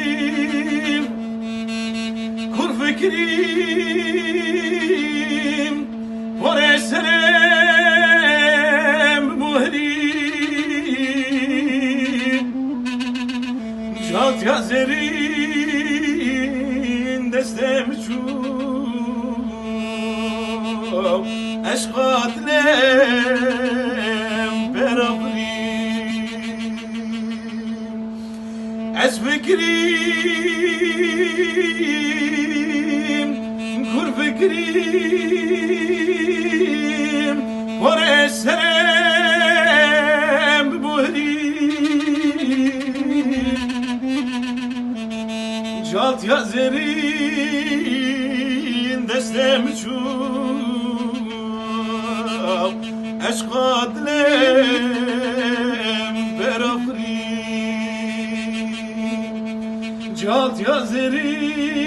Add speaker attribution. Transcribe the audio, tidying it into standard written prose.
Speaker 1: فکریم کور فکریم پر سرم مهریم جات یا زرین دستم چوب عشقات لم برابریم از فکریم کور فکریم پر سرم مهریم جات یا زرین دستم چوب عشقات لم برافرین جات یا زرین